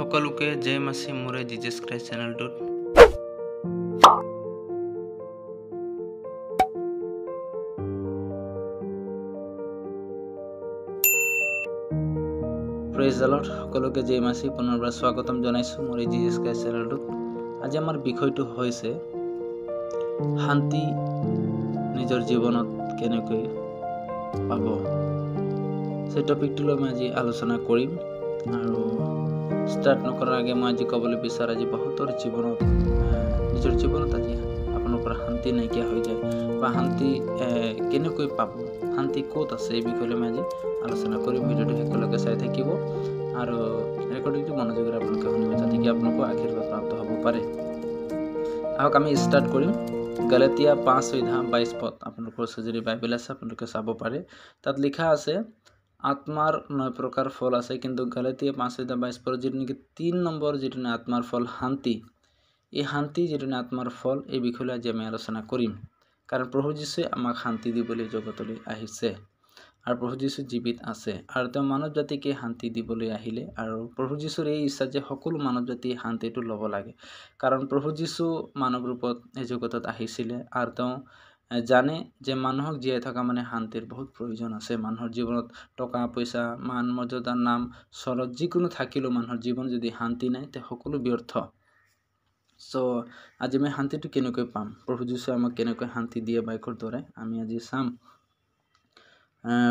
সকলোকে জয় মাসি মোৰে জিজাছ ক্ৰাইষ্ট চেনেলটোত প্ৰেজ দ্য লৰ্ড। সকলোকে জয় মাসি পুনৰবাৰ স্বাগতম জনাইছো মোৰে জিজাছ ক্ৰাইষ্ট চেনেলটোত। আজি আমাৰ বিষয়টো হৈছে শান্তি নিজৰ জীৱনত কেনেকৈ পাব। সেই টপিকটো লৈ মই আজি আলোচনা কৰিম আৰু ষ্টাৰ্ট নকৰাৰ আগে মই আজি ক'বলৈ বিচাৰোঁ আজি বহুতৰ জীৱনত নিজৰ জীৱনত আজি আপোনালোকৰ শান্তি নাইকিয়া হৈ যায় বা শান্তি কেনেকৈ পাব, শান্তি ক'ত আছে এই বিষয়ে মই আজি আলোচনা কৰিম। ভিডিঅ'টো শেষলৈকে চাই থাকিব আৰু ৰেকৰ্ডিংটো মনোযোগেৰে আপোনালোকে শুনিব যাতে কি আপোনালোকৰ আশীৰ্বাদ প্ৰাপ্ত হ'ব পাৰে। আহক আমি ষ্টাৰ্ট কৰিম। গালাতিয়া 5:22 আপোনালোকৰ যদি বাইবেল আছে আপোনালোকে চাব পাৰে। তাত লিখা আছে আত্মাৰ 9 প্ৰকাৰ ফল আছে, কিন্তু গালাতিয়া 5:22 যিটো নেকি 3 নম্বৰ যিটো আত্মাৰ ফল শান্তি, এই শান্তি যিটো আত্মাৰ ফল এই বিষয়ে আজি আমি আলোচনা কৰিম। কাৰণ প্ৰভু যীশুৱে আমাক শান্তি দিবলৈ জগতলৈ আহিছে আৰু প্ৰভু যীশু জীৱিত আছে আৰু তেওঁ মানৱ জাতিকে শান্তি দিবলৈ আহিলে আৰু প্ৰভু যীশুৰ এই ইচ্ছা যে সকলো মানৱ জাতিয়ে শান্তিটো ল'ব লাগে। কাৰণ প্ৰভু যীশু মানৱ ৰূপত এই জগতত আহিছিলে আৰু তেওঁ জানে যে মানুহক জীয়াই থকা মানে শান্তিৰ বহুত প্ৰয়োজন আছে। মানুহৰ জীৱনত টকা পইচা মান মৰ্যাদা নাম চৰত যিকোনো থাকিলেও মানুহৰ জীৱন যদি শান্তি নাই তে সকলো ব্যৰ্থ। আজি আমি শান্তিটো কেনেকৈ পাম, প্ৰভু যীশুৱে আমাক কেনেকৈ শান্তি দিয়ে বাইকৰ দৰে আমি আজি চাম।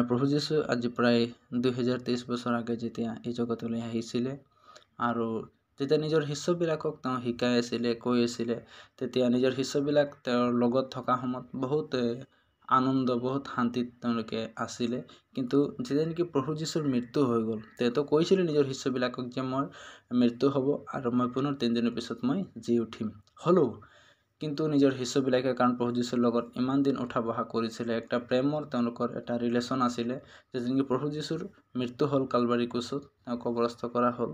প্ৰভু যীশু আজি প্ৰায় 2023 বছৰ আগে যেতিয়া এই জগতলৈ আহিছিলে আৰু যেতিয়া নিজৰ শিষ্যবিলাকক তেওঁ শিকাই আছিলে কৈ আছিলে, তেতিয়া নিজৰ শিষ্যবিলাক তেওঁৰ লগত থকা সময়ত বহুত আনন্দ বহুত শান্তিত তেওঁলোকে আছিলে। কিন্তু যেতিয়া নেকি প্ৰভু যীশুৰ মৃত্যু হৈ গ'ল তেওঁ কৈছিলে নিজৰ শিষ্যবিলাকক যে মোৰ মৃত্যু হ'ব আৰু মই পুনৰ 3 দিনৰ পিছত মই জি উঠিম। হ'লেও কিন্তু নিজৰ শিষ্যবিলাকে কাৰণ প্ৰভু যীশুৰ লগত ইমান দিন উঠা বহা কৰিছিলে, একটা প্ৰেমৰ তেওঁলোকৰ এটা ৰিলেশ্যন আছিলে, যে যেনেকৈ প্ৰভু যীশুৰ মৃত্যু হ'ল কালবাৰী ক্ৰুচত, তেওঁ কবৰস্থ কৰা হ'ল।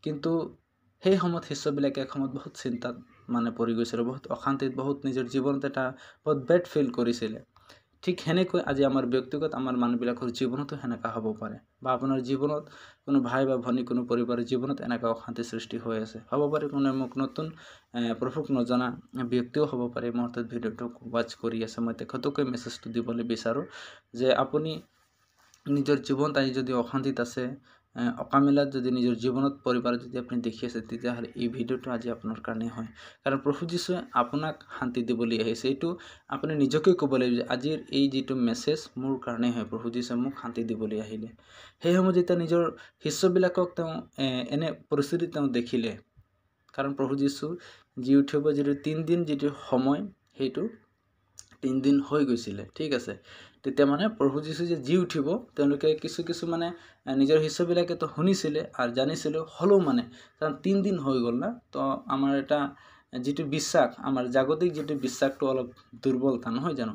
কিন্তু সেই সময়ত শিষ্যবিলাকে সময়ত বহুত চিন্তাত পৰি গৈছিলে, বহুত অশান্তিত, বহুত নিজৰ জীৱনত এটা বহুত বেড ফিল কৰিছিলে। ঠিক সেনেকৈ আজি আমাৰ ব্যক্তিগত আমাৰ মানুহবিলাকৰ জীৱনতো সেনেকা হ'ব পাৰে বা আপোনাৰ জীৱনত কোনো ভাই বা ভনী কোনো পৰিবাৰৰ জীৱনত এনেকুৱা অশান্তি সৃষ্টি হৈ আছে হ'ব পাৰে। কোনো মোক নতুন প্ৰভুক নজনা ব্যক্তিও হ'ব পাৰে মুহূৰ্তত ভিডিঅ'টো ৱাচ কৰি আছে। মই তেখেতকৈ মেছেজটো দিবলৈ বিচাৰোঁ যে আপুনি নিজৰ জীৱনত আজি যদি অশান্তিত আছে, অকামিলাত যদি নিজৰ জীৱনত পৰিবাৰত যদি আপুনি দেখি আছে, তেতিয়াহ'লে এই ভিডিঅ'টো আজি আপোনাৰ কাৰণে হয়। কাৰণ প্ৰভু যীশুৱে আপোনাক শান্তি দিবলৈ আহিছে। এইটো আপুনি নিজকে ক'ব লাগিব যে আজিৰ এই যিটো মেছেজ মোৰ কাৰণে হয়, প্ৰভু যীশুৱে মোক শান্তি দিবলৈ আহিলে। সেই সময়ত যেতিয়া নিজৰ শিষ্যবিলাকক তেওঁ এনে পৰিস্থিতিত তেওঁ দেখিলে, কাৰণ প্ৰভু যীশু জি উঠিব যিটো 3 দিন যিটো সময় সেইটো 3 দিন হৈ গৈছিলে, ঠিক আছে। তেতিয়া প্ৰভু যীশু যে জি উঠিব তেওঁলোকে কিছু নিজৰ শিষ্যবিলাকে তো শুনিছিলে আৰু জানিছিলে, হ'লেও কাৰণ 3 দিন হৈ গ'ল না, তো আমাৰ এটা যিটো বিশ্বাস আমাৰ জাগতিক যিটো বিশ্বাসটো অলপ দুৰ্বলতা নহয় জানো।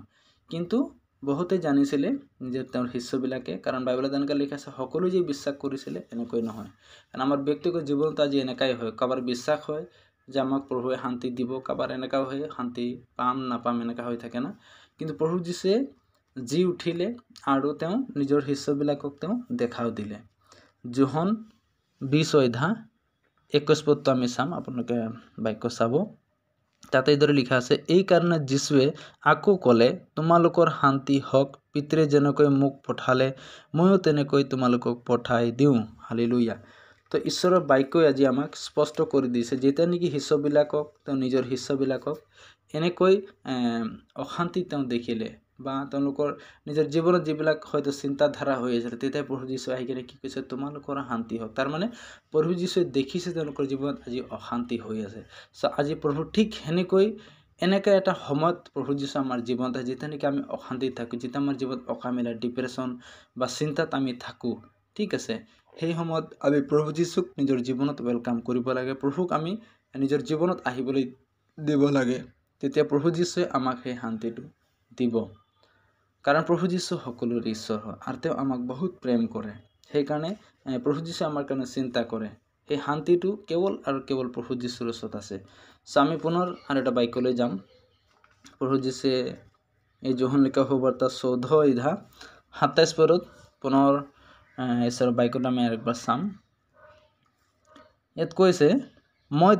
কিন্তু বহুতে জানিছিলে যে তেওঁৰ শিষ্যবিলাকে, কাৰণ বাইবেলত এনেকৈ লিখা আছে সকলো যে বিশ্বাস কৰিছিলে এনেকৈ নহয়। কাৰণ আমাৰ ব্যক্তিগত জীৱনত আজি এনেকাই হয়, কাৰোবাৰ বিশ্বাস হয় যে আমাক প্ৰভুৱে শান্তি দিব, কাৰোবাৰ এনেকাও হয় শান্তি পাম নাপাম এনেকা হৈ থাকে না। কিন্তু প্ৰভু যীশুৱে জি উঠিলে আৰু তেওঁ নিজৰ শিষ্যবিলাকক তেওঁ দেখাও দিলে। যোহন 20:21 আমি চাম, আপোনালোকে বাক্য চাব। তাতে এইদৰে লিখা আছে, এই কাৰণে যীশুৱে আকৌ ক'লে, তোমালোকৰ শান্তি হওক, পিতৰে যেনেকৈ মোক পঠালে ময়ো তেনেকৈ তোমালোকক পঠাই দিওঁ। হালেলুয়া। তো ঈশ্বৰৰ বাক্যই আজি আমাক স্পষ্ট কৰি দিছে, যেতিয়া নেকি শিষ্যবিলাকক তেওঁ নিজৰ শিষ্যবিলাকক এনেকৈ অশান্তি তেওঁ দেখিলে বা তেওঁলোকৰ নিজৰ জীৱনত যিবিলাক হয়তো চিন্তাধাৰা হৈ আছিল, তেতিয়া প্ৰভু যীশু আহি কিনে কি কৈছে, তোমালোকৰ শান্তি হওক। তাৰমানে প্ৰভু যীশুৱে দেখিছে তেওঁলোকৰ জীৱনত আজি অশান্তি হৈ আছে। আজি প্ৰভু ঠিক সেনেকৈ এনেকৈ এটা সময়ত প্ৰভু যীশু আমাৰ জীৱনত আহে যেতিয়া নেকি আমি অশান্তিত থাকোঁ, যেতিয়া আমাৰ জীৱনত অকামিলা ডিপ্ৰেশ্যন বা চিন্তাত আমি থাকোঁ, ঠিক আছে। সেই সময়ত আমি প্ৰভু যীশুক নিজৰ জীৱনত ৱেলকাম কৰিব লাগে, প্ৰভুক আমি নিজৰ জীৱনত আহিবলৈ দিব লাগে। তেতিয়া প্ৰভু যীশুৱে আমাক সেই শান্তিটো দিব। কাৰণ প্ৰভু যীশু সকলোৰে ঈশ্বৰ হয় আৰু তেওঁ আমাক বহুত প্ৰেম কৰে। সেইকাৰণে প্ৰভু যীশুৱে আমাৰ কাৰণে চিন্তা কৰে। সেই শান্তিটো কেৱল আৰু কেৱল প্ৰভু যীশুৰ ওচৰত আছে। আমি পুনৰ আৰু এটা বাক্যলৈ যাম। প্ৰভু যীশুৱে এই যোহন লিখা সুবাৰ্তা 14:27 পুনৰ ঈশ্বৰৰ বাক্যটো আমি আৰেকবাৰ চাম। ইয়াত কৈছে মই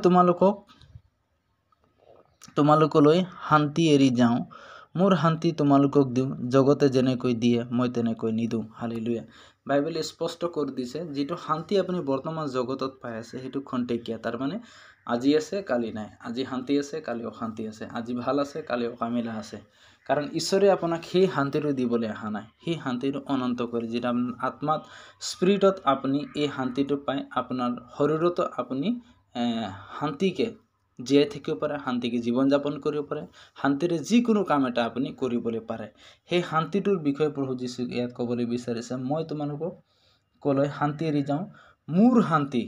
তোমালোকলৈ শান্তি এৰি যাওঁ, মোৰ শান্তি তোমালোকক দিওঁ, জগতে যেনেকৈ দিয়ে মই তেনেকৈ নিদিওঁ। হালেলুয়া। বাইবেলে স্পষ্ট কৰি দিছে যিটো শান্তি আপুনি বৰ্তমান জগতত পাই আছে সেইটো খন্তেকীয়া। তাৰমানে আজি আছে কালি নাই, আজি শান্তি আছে কালি অশান্তি আছে, আজি ভাল আছে কালি অকামিলা আছে। কাৰণ ঈশ্বৰে আপোনাক সেই শান্তিটো দিবলৈ অহা নাই, সেই শান্তিটো অনন্ত কৰি যিটো আপোনাৰ আত্মাত স্পিৰিটত আপুনি এই শান্তিটো পাই আপোনাৰ শৰীৰতো আপুনি শান্তিকে জীয়াই থাকিব পাৰে, শান্তিকে জীৱন যাপন কৰিব পাৰে, শান্তিৰে যিকোনো কাম এটা আপুনি কৰিবলৈ পাৰে। সেই শান্তিটোৰ বিষয়ে প্ৰভু যীশু ইয়াত ক'বলৈ বিচাৰিছে, মই তোমালোকক ক'লৈ শান্তি এৰি যাওঁ, মোৰ শান্তি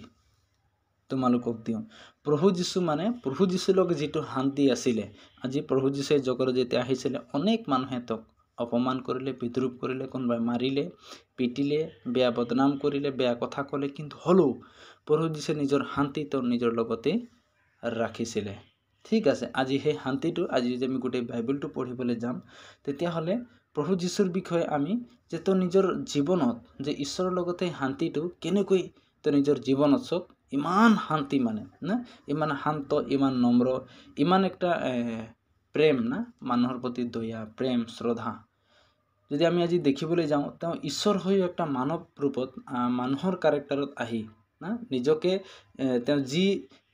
তোমালোকক দিওঁ। প্ৰভু যীশু মানে প্ৰভু যীশুৰ লগত যিটো শান্তি আছিলে, আজি প্ৰভু যীশুৱে জগতত যেতিয়া আহিছিলে অনেক মানুহে তেওঁক অপমান কৰিলে, বিদ্ৰোহ কৰিলে, কোনোবাই মাৰিলে, পিটিলে, বেয়া বদনাম কৰিলে, বেয়া কথা ক'লে, কিন্তু হ'লেও প্ৰভু যীশুৱে নিজৰ শান্তি তেওঁৰ নিজৰ লগতে ৰাখিছিলে। ঠিক আছে, আজি সেই শান্তিটো আজি যদি আমি গোটেই বাইবেলটো পঢ়িবলৈ যাম তেতিয়াহ'লে প্ৰভু যীশুৰ বিষয়ে আমি যে তেওঁ নিজৰ জীৱনত যে ঈশ্বৰৰ লগতে শান্তিটো কেনেকৈ তেওঁ নিজৰ জীৱনত চব ইমান শান্তি মানে না, ইমান শান্ত, ইমান নম্ৰ, ইমান একটা প্ৰেম না, মানুহৰ প্ৰতি দয়া, প্ৰেম, শ্ৰদ্ধা যদি আমি আজি দেখিবলৈ যাওঁ, তেওঁ ঈশ্বৰ হৈও একটা মানৱ ৰূপত মানুহৰ কেৰেক্টাৰত আহি না নিজকে তেওঁ যি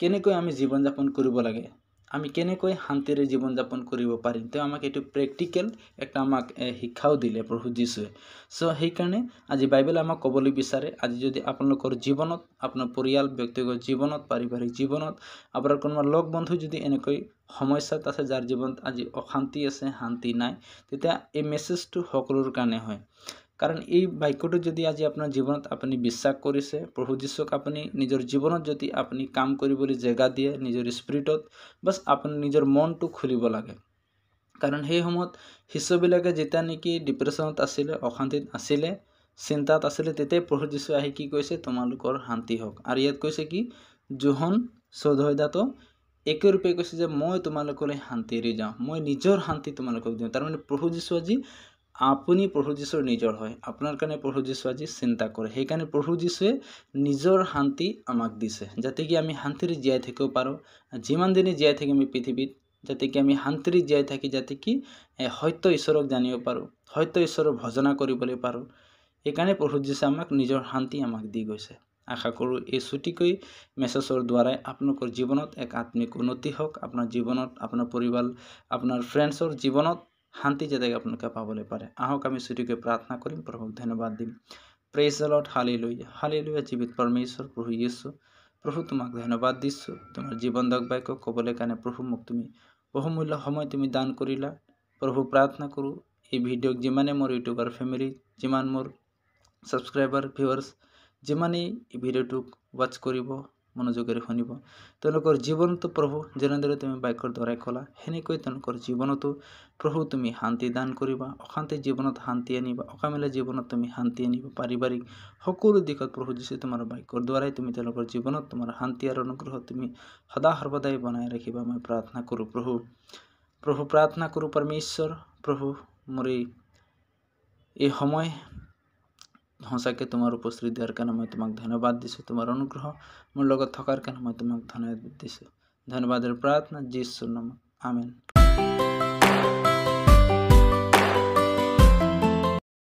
কেনেকৈ আমি জীৱন যাপন কৰিব লাগে, আমি কেনেকৈ শান্তিৰে জীৱন যাপন কৰিব পাৰিম, তেওঁ আমাক এইটো প্ৰেক্টিকেল একটা আমাক শিক্ষাও দিলে প্ৰভু যীশুৱে। চ' সেইকাৰণে আজি বাইবেলে আমাক ক'বলৈ বিচাৰে, আজি যদি আপোনালোকৰ জীৱনত, আপোনাৰ পৰিয়াল, ব্যক্তিগত জীৱনত, পাৰিবাৰিক জীৱনত, আপোনাৰ কোনোবা লগ বন্ধু যদি এনেকৈ সমস্যাত আছে, যাৰ জীৱনত আজি অশান্তি আছে, শান্তি নাই, তেতিয়া এই মেছেজটো সকলোৰ কাৰণে হয়। কাৰণ এই বাক্যটো যদি আজি আপোনাৰ জীৱনত আপুনি বিশ্বাস কৰিছে, প্ৰভু যীশুক আপুনি নিজৰ জীৱনত যদি আপুনি কাম কৰিবলৈ জেগা দিয়ে নিজৰ স্পিৰিটত, বাছ আপুনি নিজৰ মনটো খুলিব লাগে। কাৰণ সেই সময়ত শিষ্যবিলাকে যেতিয়া নেকি ডিপ্ৰেশ্যনত আছিলে, অশান্তিত আছিলে, চিন্তাত আছিলে, তেতিয়াই প্ৰভু যীশু আহি কি কৈছে, তোমালোকৰ শান্তি হওক। আৰু ইয়াত কৈছে কি, যোহন 14 একে ৰূপে কৈছে যে মই তোমালোকলৈ শান্তি এৰি যাওঁ, মই নিজৰ শান্তি তোমালোকক দিওঁ। তাৰমানে প্ৰভু যীশু আজি আপুনি প্ৰভু যীশুৰ নিজৰ হয়, আপোনাৰ কাৰণে প্ৰভু যীশু আজি চিন্তা কৰে। সেইকাৰণে প্ৰভু যীশুৱে নিজৰ শান্তি আমাক দিছে, যাতে কি আমি শান্তিৰে জীয়াই থাকিব পাৰোঁ। যিমান দিনে জীয়াই থাকিম এই পৃথিৱীত, যাতে কি আমি শান্তিৰে জীয়াই থাকি যাতে কি সত্য ঈশ্বৰক জানিব পাৰোঁ, সত্য ঈশ্বৰৰ ভজনা কৰিবলৈ পাৰোঁ। সেইকাৰণে প্ৰভু যীশুৱে আমাক নিজৰ শান্তি আমাক দি গৈছে। আশা কৰোঁ এই ছুটিকৈ মেছেজৰ দ্বাৰাই আপোনালোকৰ জীৱনত এক আত্মিক উন্নতি হওক, আপোনাৰ জীৱনত, আপোনাৰ পৰিয়াল, আপোনাৰ ফ্ৰেণ্ডছৰ জীৱনত শান্তি যাতে আপোনালোকে পাবলৈ পাৰে। আহক আমি ছুটিকৈ প্ৰাৰ্থনা কৰিম, প্ৰভুক ধন্যবাদ দিম। Praise the lord, hallelujah, hallelujah. জীৱিত পৰমেশ্বৰ প্ৰভু যীশু, প্ৰভু তোমাক ধন্যবাদ দিছোঁ, তোমাৰ জীৱনদায়ক বাক্য ক'বলৈ কাৰণে প্ৰভু মোক তুমি বহুমূল্য সময় তুমি দান কৰিলা। প্ৰভু প্ৰাৰ্থনা কৰোঁ এই ভিডিঅ'ক যিমানে মোৰ ইউটিউবাৰ ফেমিলি, যিমান মোৰ ছাবস্ক্ৰাইবাৰ, ভিউৱাৰ্ছ, যিমানেই এই ভিডিঅ'টোক ৱাচ কৰিব, মনোযোগেৰে শুনিব, তেওঁলোকৰ জীৱনতো প্ৰভু যেনেদৰে তুমি বাক্যৰ দ্বাৰাই ক'লা, সেনেকৈ তেওঁলোকৰ জীৱনতো প্ৰভু তুমি শান্তি দান কৰিবা, অশান্তি জীৱনত শান্তি আনিবা, অকামিলা জীৱনত তুমি শান্তি আনিবা, পাৰিবাৰিক সকলো দিশত প্ৰভু যীশু তোমাৰ বাক্যৰ দ্বাৰাই তুমি তেওঁলোকৰ জীৱনত তোমাৰ শান্তি আৰু অনুগ্ৰহ তুমি সদা সৰ্বদাই বনাই ৰাখিবা। মই প্ৰাৰ্থনা কৰোঁ প্ৰভু প্ৰাৰ্থনা কৰোঁ পৰমেশ্বৰ, প্ৰভু মোৰ এই সময় সঁচাকৈ তোমাৰ উপস্থিতি দিয়াৰ কাৰণে মই তোমাক ধন্যবাদ দিছোঁ। তোমাৰ অনুগ্ৰহ মোৰ লগত থকাৰ কাৰণে মই তোমাক ধন্যবাদ দিছোঁ। ধন্যবাদৰ প্ৰাৰ্থনা যীশুৰ নামত, আমেন।